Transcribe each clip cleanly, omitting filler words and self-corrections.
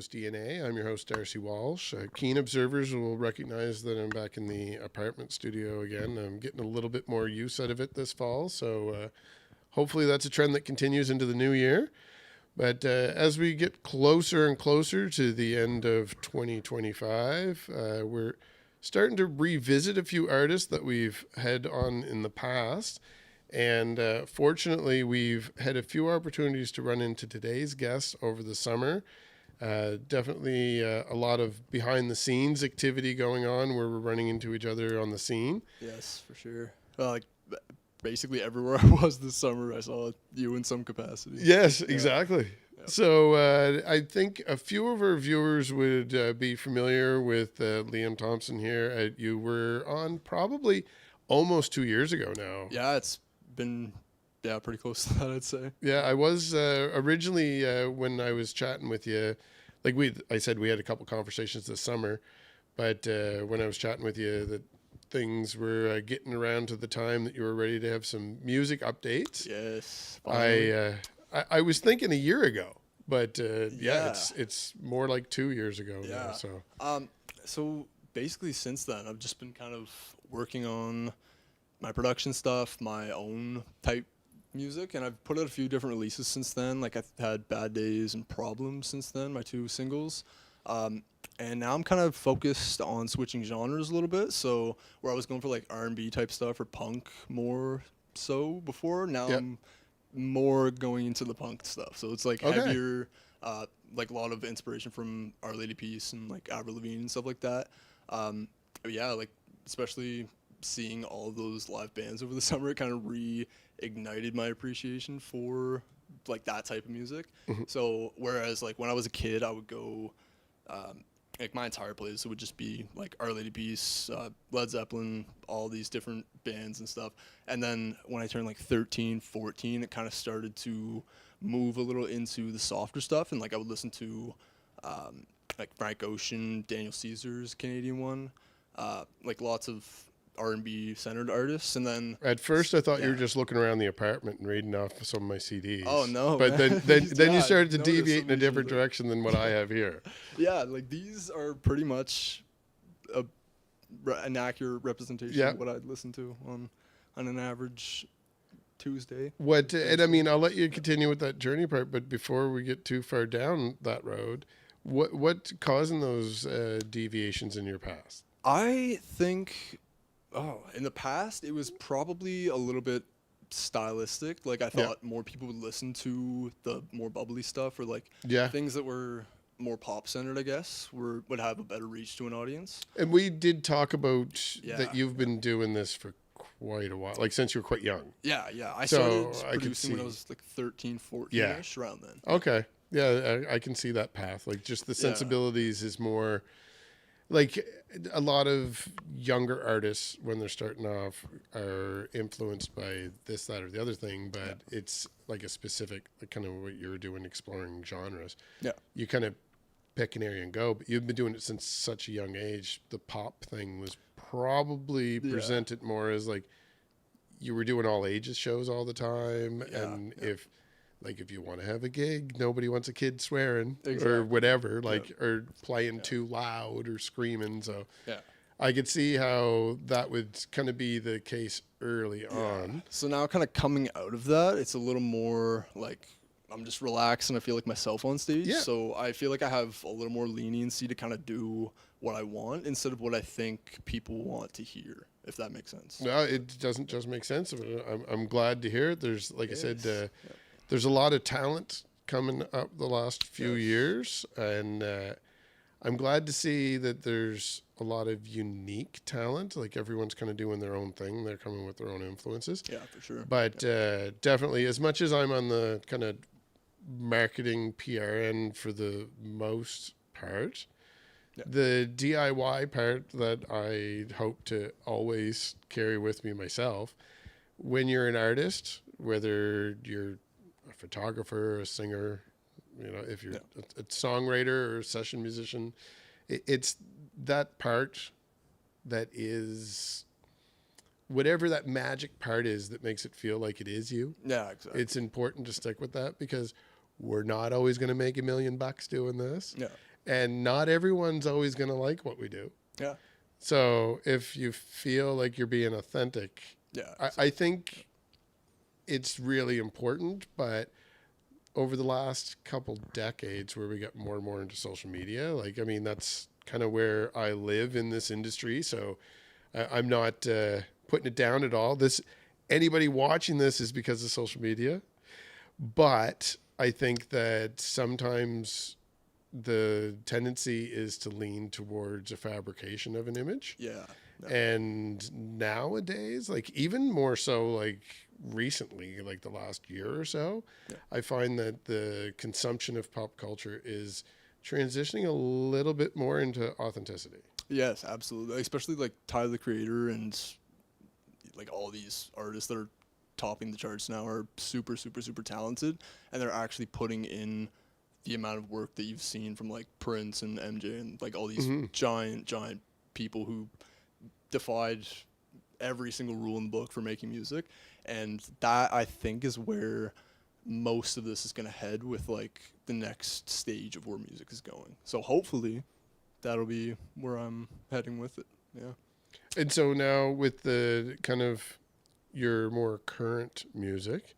Coast DNA. I'm your host, Darcy Walsh. Keen observers will recognize that I'm back in the apartment studio again. I'm getting a little bit more use out of it this fall, so hopefully that's a trend that continues into the new year. But as we get closer and closer to the end of 2025, we're starting to revisit a few artists that we've had on in the past. And fortunately, we've had a few opportunities to run into today's guests over the summer. Definitely a lot of behind the scenes activity going on where we're running into each other on the scene. Yes, for sure. Basically everywhere I was this summer, I saw you in some capacity. Yes, exactly. Yeah. So I think a few of our viewers would be familiar with Liam Thomson here. You were on probably almost 2 years ago now. Yeah, it's been pretty close to that, I'd say. Yeah, I was originally when I was chatting with you, like I said, we had a couple conversations this summer, but when I was chatting with you, that things were getting around to the time that you were ready to have some music updates. Yes. I was thinking a year ago, but it's more like 2 years ago now. So basically since then, I've just been kind of working on my production stuff, my own type music, and I've put out a few different releases since then. Like I've had Bad Days and Problems since then, my 2 singles. And now I'm kind of focused on switching genres a little bit. So where I was going for like R&B type stuff or punk more so before, now I'm more going into the punk stuff. So it's like heavier, like a lot of inspiration from Our Lady Peace and like Abra, Leavine and stuff like that. Like especially seeing all of those live bands over the summer, it kind of reignited my appreciation for like that type of music. Mm-hmm. So whereas like when I was a kid, I would go like my entire playlist would just be like Our Lady Peace, Led Zeppelin, all these different bands and stuff. And then when I turned like 13, 14, it kind of started to move a little into the softer stuff, and like I would listen to like Frank Ocean, Daniel Caesar's Canadian one, like lots of R&B centered artists. And then at first I thought you were just looking around the apartment and reading off some of my CDs. Oh no. But then you started to deviate in a different direction than what I have here. Yeah, like these are pretty much an accurate representation of what I'd listen to on an average Tuesday. And I mean, I'll let you continue with that journey part, but before we get too far down that road, what's causing those deviations in your past? I think in the past, it was probably a little bit stylistic. Like I thought more people would listen to the more bubbly stuff, or like things that were more pop centered, I guess, would have a better reach to an audience. And we did talk about that you've been doing this for quite a while, like since you were quite young. Yeah. I started producing when I was like 13, 14-ish, around then. Okay. Yeah, I can see that path. Like just the sensibilities is more... Like a lot of younger artists when they're starting off are influenced by this, that, or the other thing, but it's like a specific, like kind of what you're doing, exploring genres. Yeah. You kind of pick an area and go, but you've been doing it since such a young age. The pop thing was probably presented more as like you were doing all ages shows all the time. And if you want to have a gig, nobody wants a kid swearing or whatever, or playing too loud or screaming. So I could see how that would kind of be the case early on. So now kind of coming out of that, it's a little more like I'm just relaxed and I feel like myself on stage. Yeah. So I feel like I have a little more leniency to kind of do what I want instead of what I think people want to hear, if that makes sense. No, it doesn't just make sense. I'm glad to hear it. There's, like I said, there's a lot of talent coming up the last few years, and I'm glad to see that there's a lot of unique talent. Like everyone's kind of doing their own thing. They're coming with their own influences. Yeah, for sure. But definitely, as much as I'm on the kind of marketing PR end for the most part, the DIY part that I hope to always carry with me myself, when you're an artist, whether you're a photographer, a singer, if you're a songwriter or a session musician, it's that part that is whatever that magic part is that makes it feel like it is you. Yeah, exactly. It's important to stick with that because we're not always going to make $1 million doing this. Yeah. and not everyone's always going to like what we do. Yeah. So if you feel like you're being authentic, Yeah. I think it's really important. But over the last couple decades where we got more and more into social media, like, I mean, that's kind of where I live in this industry. So I'm not putting it down at all. Anybody watching this is because of social media. But I think that sometimes the tendency is to lean towards a fabrication of an image. Yeah. And nowadays, like even more so like recently, like the last year or so, I find that the consumption of pop culture is transitioning a little bit more into authenticity. Yes, absolutely. Especially like Tyler the Creator and like all these artists that are topping the charts now are super, super, super talented, and they're actually putting in the amount of work that you've seen from like Prince and MJ and like all these giant people who defied every single rule in the book for making music. And that, I think, is where most of this is going to head with like the next stage of where music is going. So hopefully that'll be where I'm heading with it. Yeah. And so now with the kind of your more current music,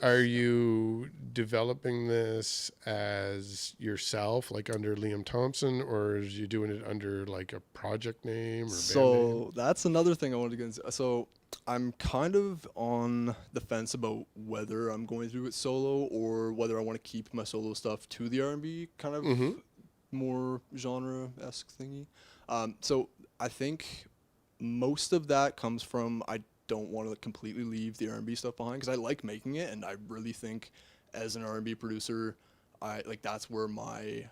are you developing this as yourself, like under Liam Thomson, or are you doing it under like a project name or band name? That's another thing I wanted to get into. So I'm kind of on the fence about whether I'm going to do it solo or whether I want to keep my solo stuff to the R&B kind of more genre-esque thingy. So I think most of that comes from I don't want to completely leave the R&B stuff behind because I like making it, and I really think as an R&B producer, that's where my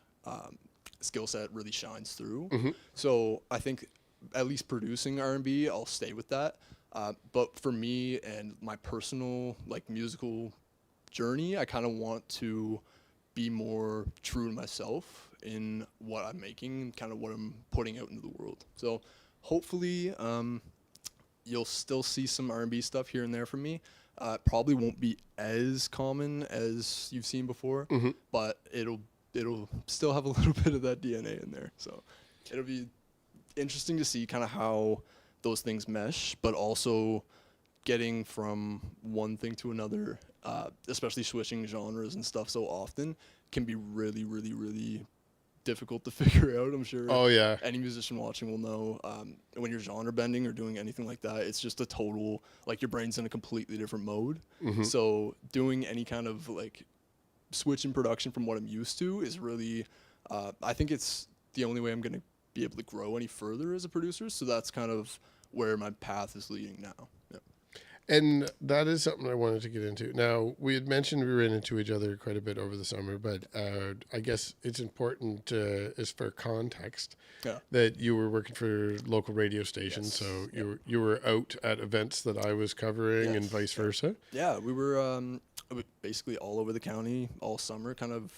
skill set really shines through. So I think at least producing R&B, I'll stay with that. But for me and my personal like musical journey, I kind of want to be more true to myself in what I'm making and kind of what I'm putting out into the world. So hopefully, you'll still see some R&B stuff here and there from me. Probably won't be as common as you've seen before, but it'll still have a little bit of that DNA in there. So it'll be interesting to see kind of how those things mesh, but also getting from one thing to another, especially switching genres and stuff so often, can be really, really, really difficult to figure out. I'm sure any musician watching will know when you're genre bending or doing anything like that, it's just a total, like your brain's in a completely different mode. So doing any kind of like switch in production from what I'm used to is really I think it's the only way I'm going to be able to grow any further as a producer. So that's kind of where my path is leading now. And that is something I wanted to get into. Now, we had mentioned we ran into each other quite a bit over the summer, but I guess it's important as for context that you were working for local radio stations. So you were out at events that I was covering and vice versa. Yeah, we were basically all over the county all summer, kind of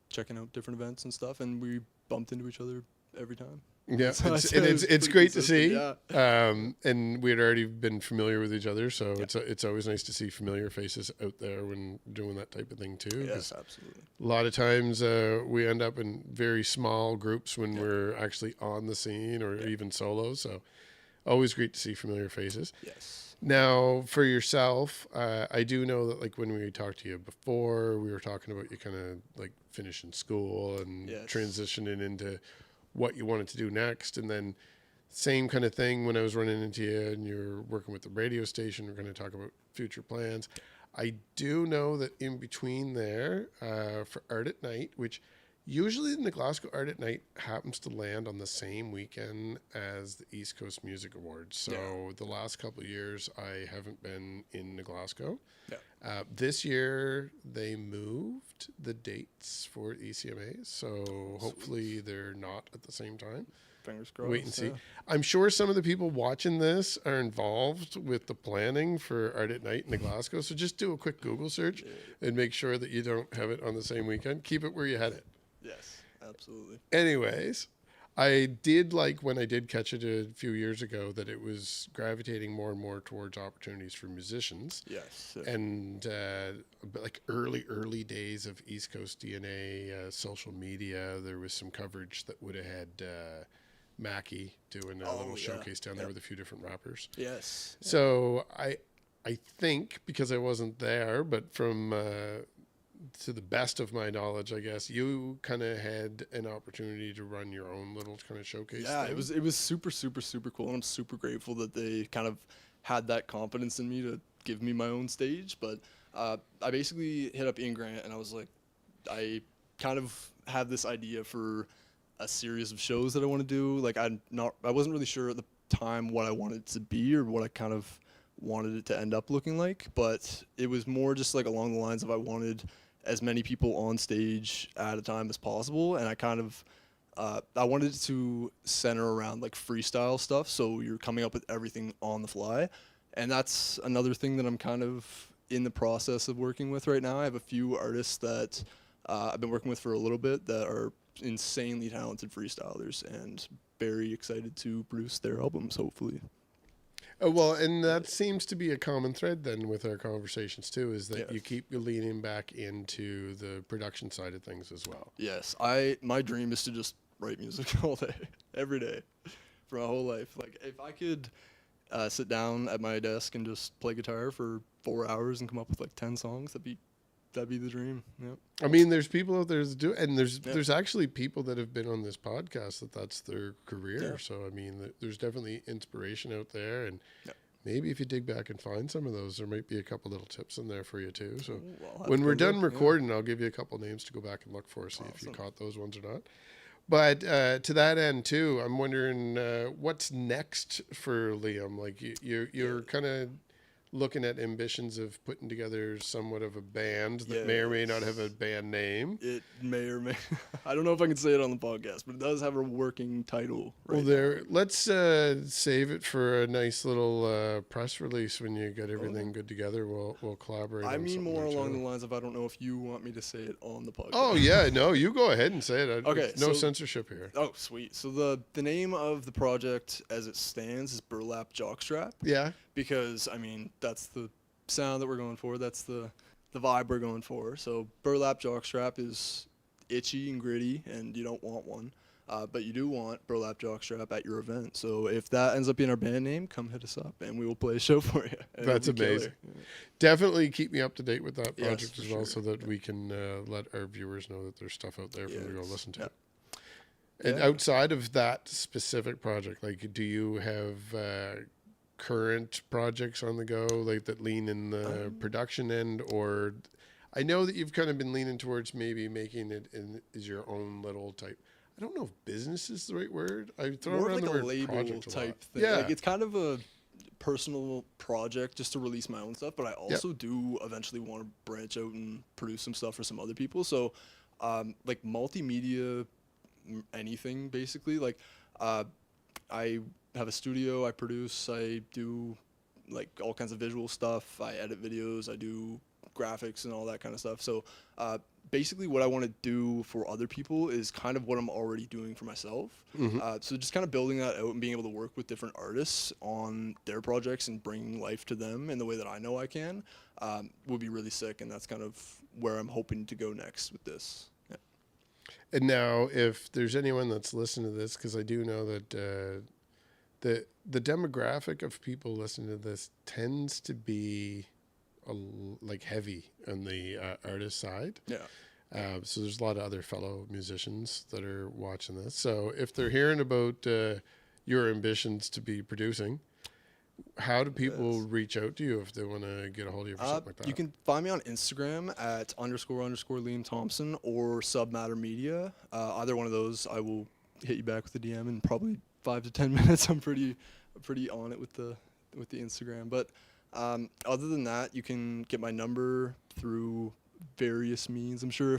checking out different events and stuff, and we bumped into each other every time. Yeah, it's great to see. And we had already been familiar with each other, so it's always nice to see familiar faces out there when doing that type of thing too. Yes, absolutely. A lot of times we end up in very small groups when we're actually on the scene or even solo. So always great to see familiar faces. Yes. Now, for yourself, I do know that like when we talked to you before, we were talking about you kind of like finishing school and transitioning into what you wanted to do next. And then same kind of thing when I was running into you and you're working with the radio station, we're going to talk about future plans. I do know that in between there for Art at Night, which usually the Glasgow Art at Night happens to land on the same weekend as the East Coast Music Awards. So the last couple of years, I haven't been in Glasgow. This year, they moved the dates for ECMAs, so hopefully they're not at the same time. Fingers crossed. Wait and see. I'm sure some of the people watching this are involved with the planning for Art at Night in Glasgow, so just do a quick Google search and make sure that you don't have it on the same weekend. Keep it where you had it. Yes, absolutely. Anyways, I did like when I did catch it a few years ago that it was gravitating more and more towards opportunities for musicians. Yes. And but like early days of East Coast DNA, social media, there was some coverage that would have had Mackie doing a little showcase down there with a few different rappers. Yes. So I think, because I wasn't there, but from to the best of my knowledge, I guess you kind of had an opportunity to run your own little kind of showcase. Yeah, thing. it was super cool, and I'm super grateful that they kind of had that confidence in me to give me my own stage. But I basically hit up Ian Grant, and I was like, I kind of have this idea for a series of shows that I want to do. Like I wasn't really sure at the time what I wanted it to be or what I kind of wanted it to end up looking like, but it was more just like along the lines of I wanted as many people on stage at a time as possible, and I kind of I wanted it to center around like freestyle stuff, so you're coming up with everything on the fly, and that's another thing that I'm kind of in the process of working with right now. I have a few artists that I've been working with for a little bit that are insanely talented freestylers, and very excited to produce their albums, hopefully. Well, and that seems to be a common thread then with our conversations too, is that you keep leaning back into the production side of things as well. Yes, my dream is to just write music all day, every day, for my whole life. Like if I could sit down at my desk and just play guitar for 4 hours and come up with like 10 songs, that'd be the dream. Yep. I mean, there's people out there that do, and there's actually people that have been on this podcast that's their career. Yeah. So I mean, there's definitely inspiration out there, and maybe if you dig back and find some of those, there might be a couple little tips in there for you too. So when we're done recording, I'll give you a couple names to go back and look for, see if you caught those ones or not. But to that end too, I'm wondering what's next for Liam. Like you're kind of looking at ambitions of putting together somewhat of a band that may or may not have a band name. It may or may. I don't know if I can say it on the podcast, but it does have a working title. Right now. Let's save it for a nice little press release when you get everything good together. We'll collaborate. I mean more along the lines of I don't know if you want me to say it on the podcast. Oh yeah, no, you go ahead and say it. Okay, no censorship here. Oh sweet. So the name of the project as it stands is Burlap Jockstrap. Yeah. Because I mean that's the sound that we're going for. That's the vibe we're going for. So Burlap Jockstrap is itchy and gritty, and you don't want one, but you do want Burlap Jockstrap at your event. So if that ends up being our band name, come hit us up, and we will play a show for you. That's amazing. Definitely keep me up to date with that project as well, so that we can let our viewers know that there's stuff out there for them to go listen to. And outside of that specific project, like, do you have current projects on the go, like that lean in the production end, or I know that you've kind of been leaning towards maybe making it is your own little type. I don't know if business is the right word. I throw more around like the a word label type thing. Yeah, like it's kind of a personal project just to release my own stuff, but I also do eventually want to branch out and produce some stuff for some other people. So, like multimedia, anything basically. Like, I have a studio, I produce, I do like all kinds of visual stuff, I edit videos, I do graphics and all that kind of stuff. So basically what I want to do for other people is kind of what I'm already doing for myself. So just kind of building that out and being able to work with different artists on their projects and bringing life to them in the way that I know I can would be really sick, and that's kind of where I'm hoping to go next with this. And now, if there's anyone that's listening to this, because I do know that the demographic of people listening to this tends to be like heavy on the artist side. Yeah. So there's a lot of other fellow musicians that are watching this. So if they're hearing about your ambitions to be producing, how do people reach out to you if they want to get a hold of you for something like that? You can find me on Instagram at _ Liam Thomson or Submatter Media. Either one of those, I will hit you back with a DM in probably 5 to 10 minutes. I'm pretty on it with the Instagram. But other than that, you can get my number through various means. I'm sure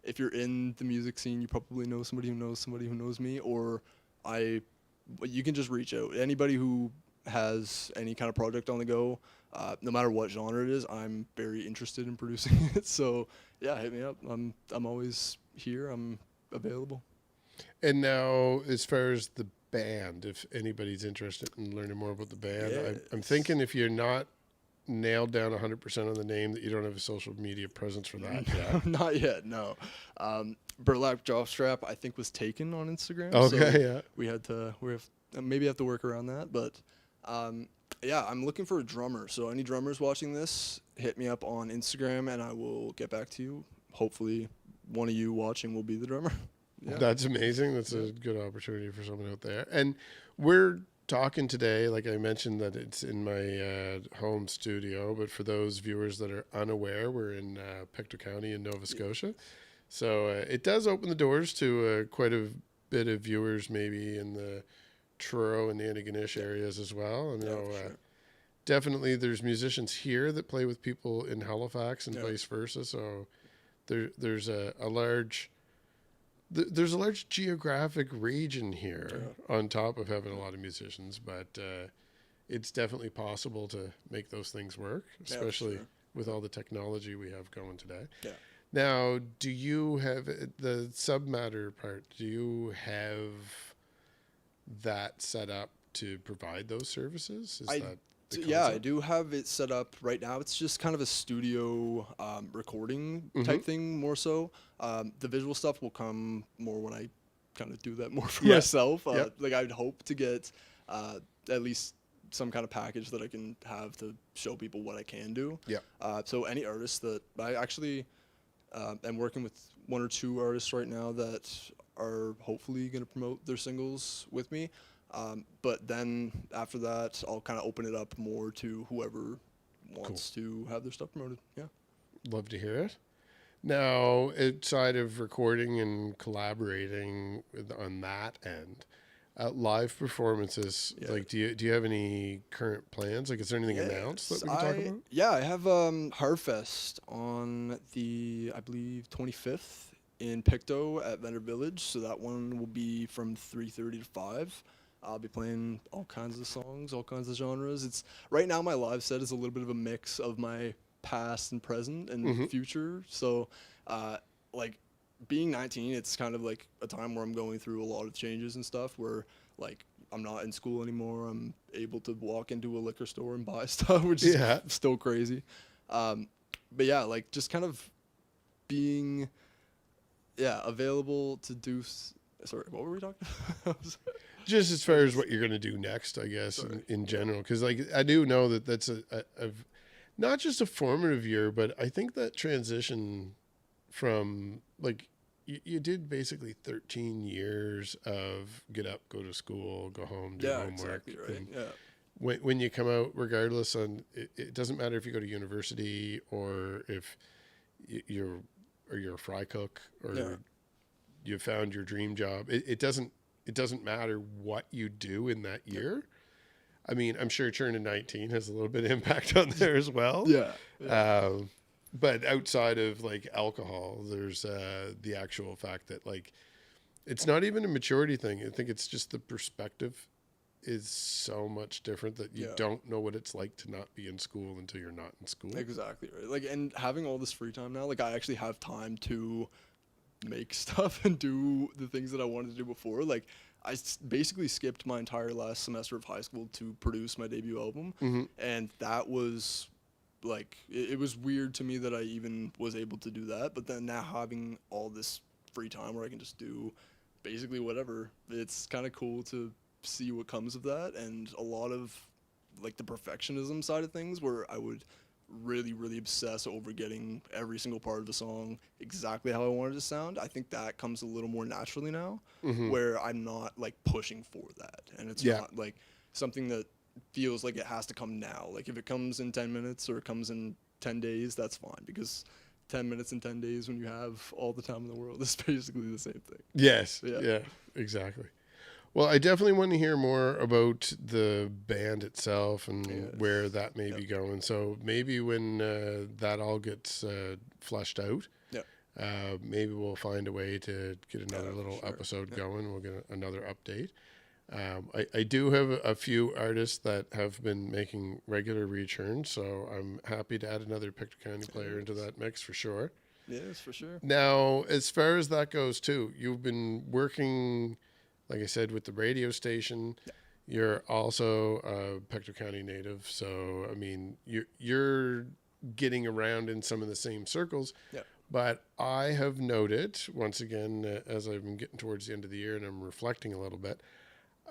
if you're in the music scene, you probably know somebody who knows me, or you can just reach out. Anybody who has any kind of project on the go, no matter what genre it is, I'm very interested in producing it. So yeah, hit me up. I'm always here. I'm available. And now, as far as the band, if anybody's interested in learning more about the band, I'm thinking if you're not nailed down 100% on the name, that you don't have a social media presence for that yet. Not yet, no. Burlap Jockstrap, I think, was taken on Instagram. Okay, so yeah. we maybe have to work around that. But yeah, I'm looking for a drummer. So any drummers watching this, hit me up on Instagram and I will get back to you. Hopefully one of you watching will be the drummer. Yeah. That's amazing. That's a good opportunity for someone out there. And we're talking today, like I mentioned, that it's in my home studio, but for those viewers that are unaware, we're in Pictou County in Nova Scotia. So it does open the doors to quite a bit of viewers, maybe in the Truro and the Antigonish areas as well. And Sure. definitely there's musicians here that play with people in Halifax and vice versa. So there's a large geographic region here on top of having a lot of musicians, but it's definitely possible to make those things work, especially with all the technology we have going today. Yeah. Now, do you have the Submatter part? Do you have that set up to provide those services? I do have it set up right now. It's just kind of a studio recording type thing more so. The visual stuff will come more when I kind of do that more for myself. Like I'd hope to get at least some kind of package that I can have to show people what I can do. Yeah. So any artists that I actually am working with, 1 or 2 artists right now that are hopefully going to promote their singles with me. But then after that, I'll kind of open it up more to whoever wants to have their stuff promoted. Yeah. Love to hear it. Now, outside of recording and collaborating on that end, live performances, like do you have any current plans? Like, is there anything announced that we can talk about? Yeah, I have Harfest on the, I believe, 25th in Pictou at Vendor Village. So that one will be from 3:30 to 5. I'll be playing all kinds of songs, all kinds of genres. It's right now my live set is a little bit of a mix of my past and present and future. So, like being 19, it's kind of like a time where I'm going through a lot of changes and stuff. Where like I'm not in school anymore. I'm able to walk into a liquor store and buy stuff, which is still crazy. But yeah, like just kind of being available to do. Sorry, what were we talking about? Just as far as what you're going to do next, I guess, in general. Because, like, I do know that that's a not just a formative year, but I think that transition from, like, you did basically 13 years of get up, go to school, go home, do homework. Exactly right. And when you come out, regardless, it doesn't matter if you go to university or if you're a fry cook or you found your dream job. It doesn't matter what you do in that year. I mean, I'm sure turning 19 has a little bit of impact on there as well. But outside of like alcohol, there's the actual fact that like it's not even a maturity thing. I think it's just the perspective is so much different that you don't know what it's like to not be in school until you're not in school. Exactly right. Like, and having all this free time now, like I actually have time to make stuff and do the things that I wanted to do before. Like I basically skipped my entire last semester of high school to produce my debut album. And that was like, it was weird to me that I even was able to do that. But then now having all this free time where I can just do basically whatever, it's kind of cool to see what comes of that. And a lot of like the perfectionism side of things where I would really, really obsess over getting every single part of the song exactly how I wanted it to sound. I think that comes a little more naturally now, where I'm not like pushing for that. And it's not like something that feels like it has to come now. Like if it comes in 10 minutes or it comes in 10 days, that's fine, because 10 minutes and 10 days when you have all the time in the world is basically the same thing. Yes. Yeah, exactly. Well, I definitely want to hear more about the band itself and where that may be going. So maybe when that all gets fleshed out, maybe we'll find a way to get another little episode going. We'll get another update. I do have a few artists that have been making regular returns, so I'm happy to add another Pictou County player into that mix for sure. Yes, for sure. Now, as far as that goes too, you've been working, like I said, with the radio station. Yeah. You're also a Pictou County native, so I mean, you're getting around in some of the same circles. Yeah. But I have noted once again, as I've been getting towards the end of the year and I'm reflecting a little bit,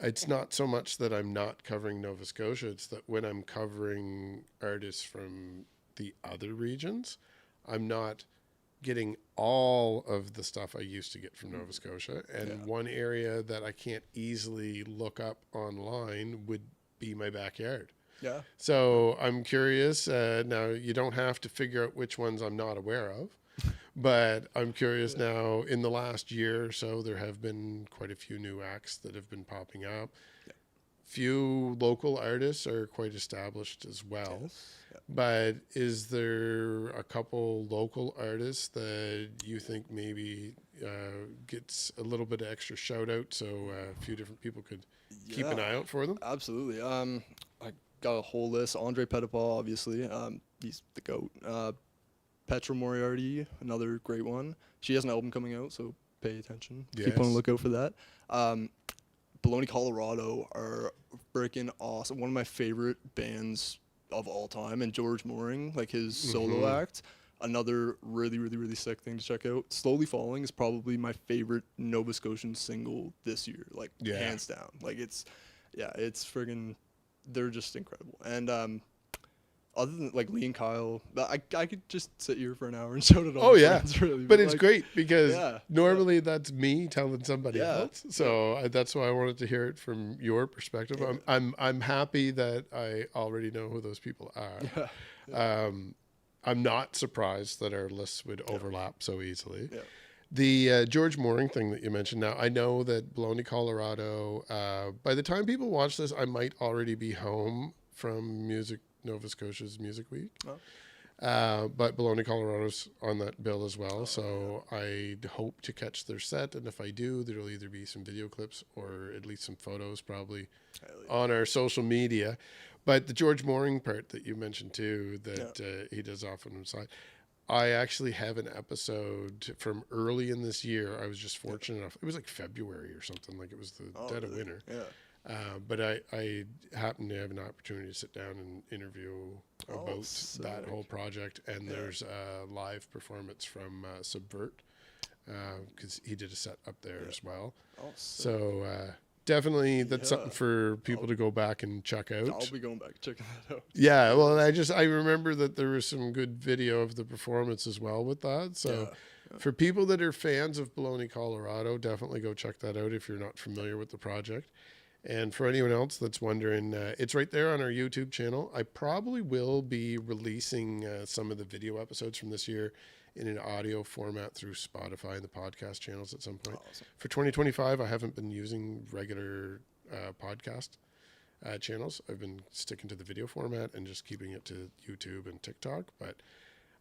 it's not so much that I'm not covering Nova Scotia; it's that when I'm covering artists from the other regions, I'm not getting all of the stuff I used to get from Nova Scotia. And one area that I can't easily look up online would be my backyard. Yeah. So I'm curious. Now, you don't have to figure out which ones I'm not aware of, but I'm curious now, in the last year or so, there have been quite a few new acts that have been popping up. Yeah. Few local artists are quite established as well. Yes. Yeah. But is there a couple local artists that you think maybe gets a little bit of extra shout out, so a few different people could keep an eye out for them? Absolutely. I got a whole list. Andre Petitpas, obviously. He's the GOAT. Petra Moriarty, another great one. She has an album coming out, so pay attention. Yes. Keep on the lookout for that. Bologna, Colorado are freaking awesome. One of my favorite bands of all time. And George Mooring, like his solo act, another really, really, really sick thing to check out. Slowly Falling is probably my favorite Nova Scotian single this year, like hands down. Like it's friggin', they're just incredible. And other than like Lee and Kyle, I could just sit here for an hour and shout it all. Oh yeah, friends, really. But it's like, great because normally that's me telling somebody else. So that's why I wanted to hear it from your perspective. Yeah. I'm happy that I already know who those people are. I'm not surprised that our lists would overlap so easily. Yeah. The George Mooring thing that you mentioned. Now I know that Bologna, Colorado. By the time people watch this, I might already be home from Nova Scotia's Music Week. But Bologna, Colorado's on that bill as well. So I hope to catch their set. And if I do, there'll either be some video clips or at least some photos probably on our social media. But the George Mooring part that you mentioned too, that he does off on the side. I actually have an episode from early in this year. I was just fortunate enough. It was like February or something. Like it was the dead of winter. Yeah. But I happened to have an opportunity to sit down and interview about that whole project. And there's a live performance from Subvert because he did a set up there as well. So definitely that's something for people to go back and check out. I'll be going back checking that out. Yeah, well, I remember that there was some good video of the performance as well with that. So for people that are fans of Bologna, Colorado, definitely go check that out if you're not familiar with the project. And for anyone else that's wondering, it's right there on our YouTube channel. I probably will be releasing some of the video episodes from this year in an audio format through Spotify and the podcast channels at some point. Awesome. For 2025, I haven't been using regular podcast channels. I've been sticking to the video format and just keeping it to YouTube and TikTok. But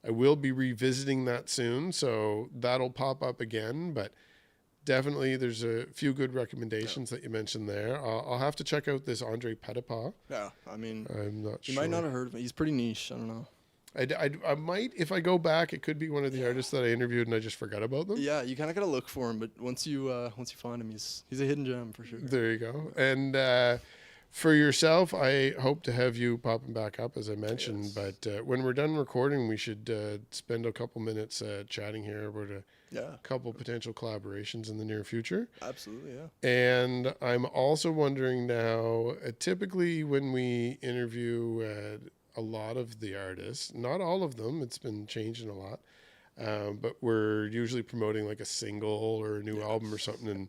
I will be revisiting that soon, so that'll pop up again. But definitely, there's a few good recommendations that you mentioned there. I'll have to check out this Andre Petitpas. Yeah, I mean, I'm not sure. You might not have heard of him. He's pretty niche. I don't know. I might, if I go back, it could be one of the artists that I interviewed and I just forgot about them. Yeah, you kind of got to look for him, but once you find him, he's a hidden gem for sure. There you go. And for yourself, I hope to have you popping back up, as I mentioned. Yes. But when we're done recording, we should spend a couple minutes chatting here about a couple potential collaborations in the near future. Absolutely, yeah. And I'm also wondering now, typically when we interview a lot of the artists, not all of them, it's been changing a lot, but we're usually promoting like a single or a new album or something, and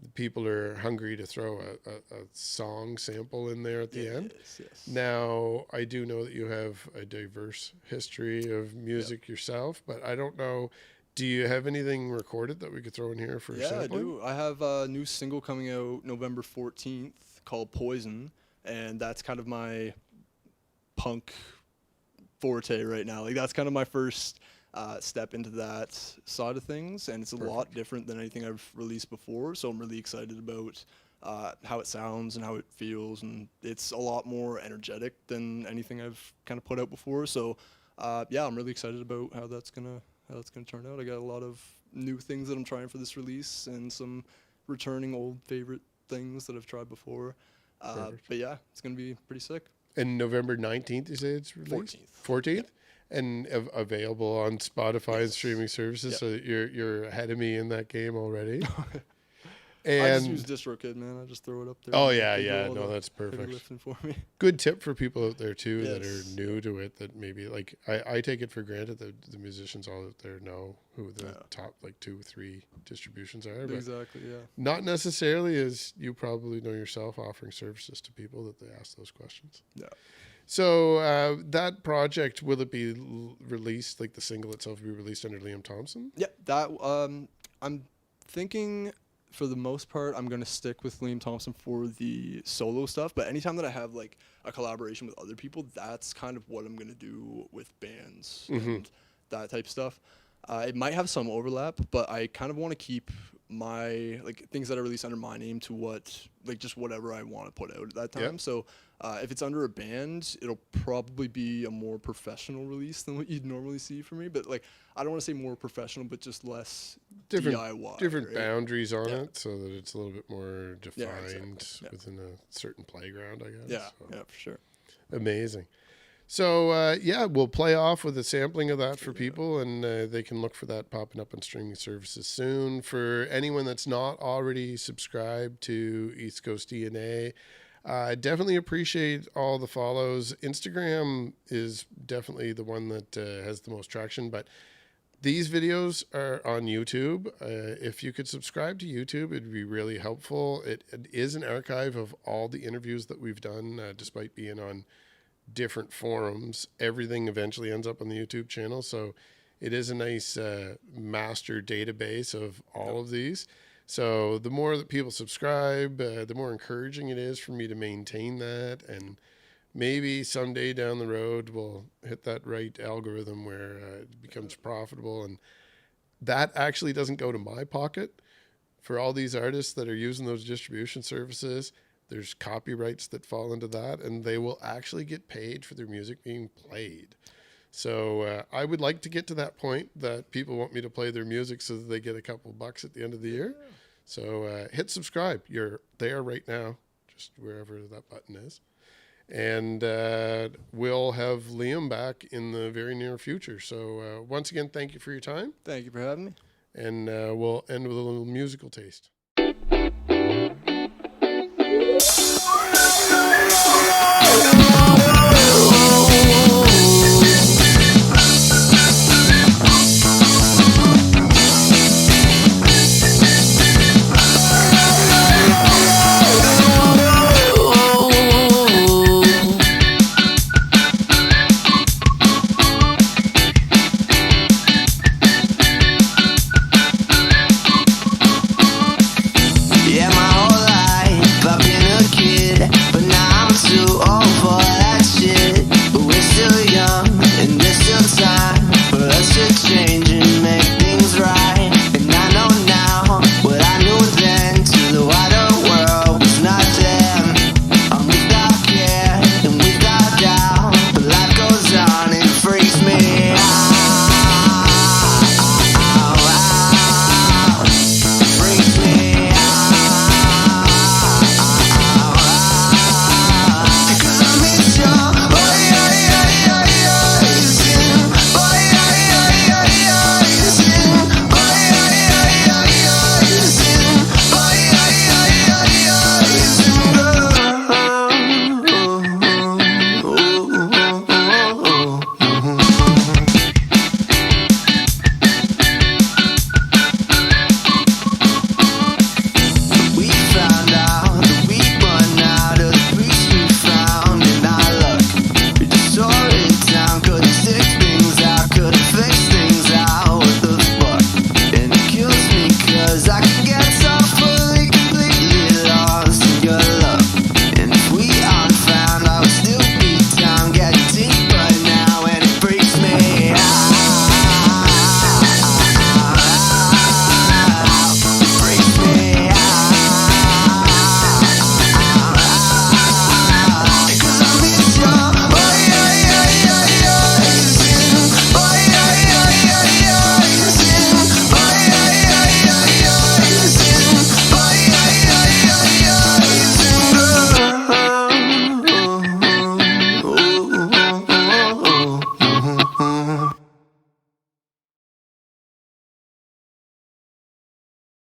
the people are hungry to throw a song sample in there at the end. Yes. Now, I do know that you have a diverse history of music yourself, but I don't know, do you have anything recorded that we could throw in here for sampling? I do. I have a new single coming out November 14th called Poison, and that's kind of my punk forte right now. Like that's kind of my first step into that side of things, and it's a lot different than anything I've released before, so I'm really excited about how it sounds and how it feels, and it's a lot more energetic than anything I've kind of put out before. So I'm really excited about how that's gonna how it's going to turn out. I got a lot of new things that I'm trying for this release and some returning old favorite things that I've tried before. But yeah, it's going to be pretty sick. And November 19th, you say it's released? 14th. Yep. And available on Spotify and streaming services. Yep. So you're ahead of me in that game already. And I just use DistroKid, man. I just throw it up there. Oh yeah. No, that's perfect. Lifting for me. Good tip for people out there too that are new to it. That maybe like I take it for granted that the musicians all out there know who the top like 2-3 distributions are. But exactly. Yeah. not necessarily, as you probably know yourself, offering services to people that they ask those questions. Yeah. So that project, will it be released, like the single itself will be released under Liam Thomson? Yeah, that I'm thinking for the most part I'm going to stick with Liam Thomson for the solo stuff, but anytime that I have like a collaboration with other people, that's kind of what I'm going to do with bands and that type of stuff. It might have some overlap, but I kind of want to keep my like things that I release under my name to what like just whatever I want to put out at that time. Yep. So if it's under a band, it'll probably be a more professional release than what you'd normally see from me. But like I don't want to say more professional, but just less DIY. Different right? Boundaries on it, so that it's a little bit more defined within a certain playground, I guess. Yeah, so. Yeah, for sure. Amazing. So, we'll play off with a sampling of that for people, and they can look for that popping up on streaming services soon. For anyone that's not already subscribed to East Coast DNA, definitely appreciate all the follows. Instagram is definitely the one that has the most traction, but these videos are on YouTube. If you could subscribe to YouTube, it'd be really helpful. It is an archive of all the interviews that we've done, despite being on different forums. Everything eventually ends up on the YouTube channel, so it is a nice master database of all of these. So the more that people subscribe, the more encouraging it is for me to maintain that, and maybe someday down the road we'll hit that right algorithm where it becomes profitable, and that actually doesn't go to my pocket. For all these artists that are using those distribution services, there's copyrights that fall into that, and they will actually get paid for their music being played. So I would like to get to that point that people want me to play their music so that they get a couple bucks at the end of the year. So hit subscribe. You're there right now, just wherever that button is. And we'll have Liam back in the very near future. So once again, thank you for your time. Thank you for having me. And we'll end with a little musical taste.